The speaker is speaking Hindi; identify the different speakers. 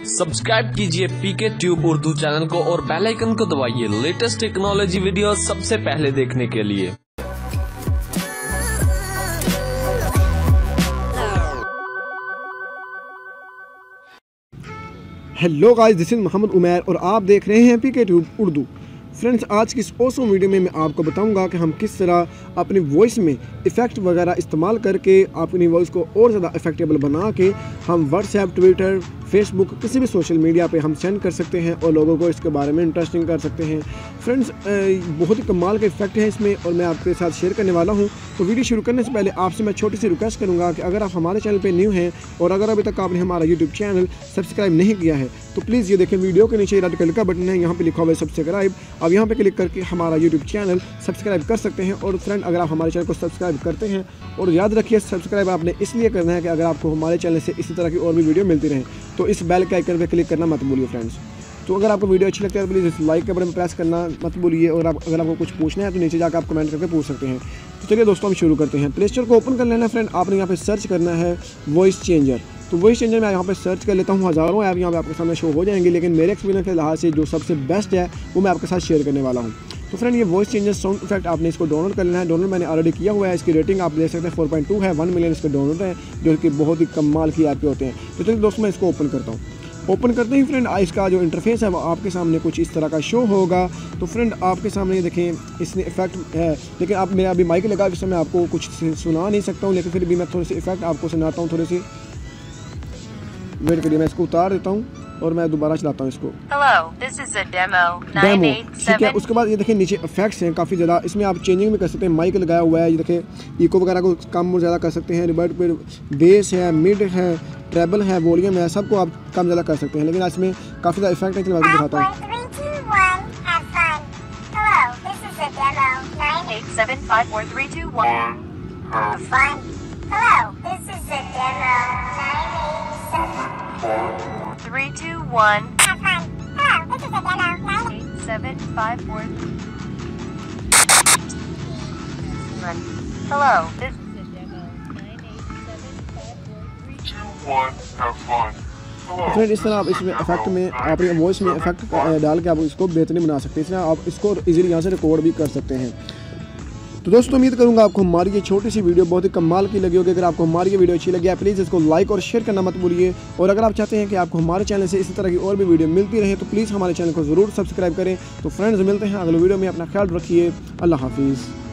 Speaker 1: सब्सक्राइब कीजिए पीके ट्यूब उर्दू चैनल को और बेल आइकन को दबाइए लेटेस्ट टेक्नोलॉजी वीडियो सबसे पहले देखने के लिए।
Speaker 2: Hello guys, this is Mohammad Umair और आप देख रहे हैं पीके ट्यूब उर्दू। फ्रेंड्स, आज की इस ऑसम वीडियो में मैं आपको बताऊंगा कि हम किस तरह अपनी वॉइस में इफ़ेक्ट वगैरह इस्तेमाल करके अपनी वॉइस को और ज़्यादा इफेक्टेबल बना के हम व्हाट्सएप, ट्विटर, फेसबुक, किसी भी सोशल मीडिया पे हम सेंड कर सकते हैं और लोगों को इसके बारे में इंटरेस्टिंग कर सकते हैं। फ्रेंड्स, बहुत ही कमाल के इफेक्ट है इसमें और मैं आपके साथ शेयर करने वाला हूं। तो वीडियो शुरू करने से पहले आपसे मैं छोटी सी रिक्वेस्ट करूंगा कि अगर आप हमारे चैनल पे न्यू हैं और अगर अभी तक आपने हमारा यूट्यूब चैनल सब्सक्राइब नहीं किया है तो प्लीज़ ये देखें, वीडियो के नीचे रेड कलर का बटन है, यहाँ पर लिखा हुआ है सब्सक्राइब। अब यहाँ पर क्लिक करके हमारा यूट्यूब चैनल सब्सक्राइब कर सकते हैं। और फ्रेंड, अगर आप हमारे चैनल को सब्सक्राइब करते हैं, और याद रखिए सब्सक्राइब आपने इसलिए करना है कि अगर आपको हमारे चैनल से इसी तरह की और भी वीडियो मिलती रहे तो इस बेल के आइकन पे क्लिक करना मत भूलिए। फ्रेंड्स, तो अगर आपको वीडियो अच्छी लगती है तो प्लीज़ इस लाइक के बटन पर प्रेस करना मत भूलिए और अगर आपको कुछ पूछना है तो नीचे जाकर आप कमेंट करके पूछ सकते हैं। तो चलिए दोस्तों, हम शुरू करते हैं। प्ले स्टोर को ओपन कर लेना फ्रेंड। आपने यहाँ पे सर्च करना है वॉइस चेंजर। तो वॉइस चेंजर मैं यहाँ पे सर्च कर लेता हूँ। हज़ारों ऐप यहाँ पे आपके सामने शो हो जाएंगे, लेकिन मेरे एक्सपीरियंस के लिहाज से जो सबसे बेस्ट है वो मैं आपके साथ शेयर करने वाला हूँ। तो फ्रेंड, ये वॉइस चेंजर साउंड इफेक्ट आपने इसको डाउनलोड कर लेना है। डाउनलोड मैंने ऑलरेडी किया हुआ है। इसकी रेटिंग आप देख सकते हैं 4.2 है। 1 मिलियन इसके डाउनलोड है, जो कि बहुत ही कमाल की ऐप पे होते हैं। तो चलिए दोस्तों, मैं इसको ओपन करता हूँ। ओपन करते ही फ्रेंड, इसका जो इंटरफेस है वो आपके सामने कुछ इस तरह का शो होगा। तो फ्रेंड, आपके सामने ये देखें, इसने इफेक्ट है, लेकिन आप मेरा अभी माइक लगा जिससे मैं आपको कुछ सुना नहीं सकता हूँ, लेकिन फिर भी मैं थोड़ी सी इफेक्ट आपको सुनाता हूँ। थोड़ी सी वेट करिए, मैं इसको उतार देता हूँ और मैं दोबारा चलाता हूँ इसको। डेमो, ठीक है। उसके बाद ये देखिए नीचे इफेक्ट्स हैं काफ़ी ज़्यादा। इसमें आप चेंजिंग भी कर सकते हैं। माइक लगाया हुआ है, ये देखिए इको वगैरह को कम और ज़्यादा कर सकते हैं। रिवर्ब पे बेस है, मिड है, ट्रेबल है, वॉल्यूम है, सबको आप कम ज़्यादा कर सकते हैं। लेकिन इसमें काफ़ी ज़्यादा इफेक्ट है, चलिए मैं आपको दिखाता हूँ। फ्रेंड, इस तरह आप इसमें इफेक्ट में अपनी वॉइस में इफेक्ट डाल के आप इसको बेहतरीन बना सकते हैं। इस तरह आप इसको इजीली यहाँ से रिकॉर्ड भी कर सकते हैं। तो दोस्तों, उम्मीद करूंगा आपको हमारी ये छोटी सी वीडियो बहुत ही कमाल की लगी होगी। अगर आपको हमारी ये वीडियो अच्छी लगी है प्लीज़ इसको लाइक और शेयर करना मत भूलिए। और अगर आप चाहते हैं कि आपको हमारे चैनल से इसी तरह की और भी वीडियो मिलती रहे तो प्लीज़ हमारे चैनल को ज़रूर सब्सक्राइब करें। तो फ्रेंड्स, मिलते हैं अगले वीडियो में। अपना ख्याल रखिए। अल्लाह हाफिज़।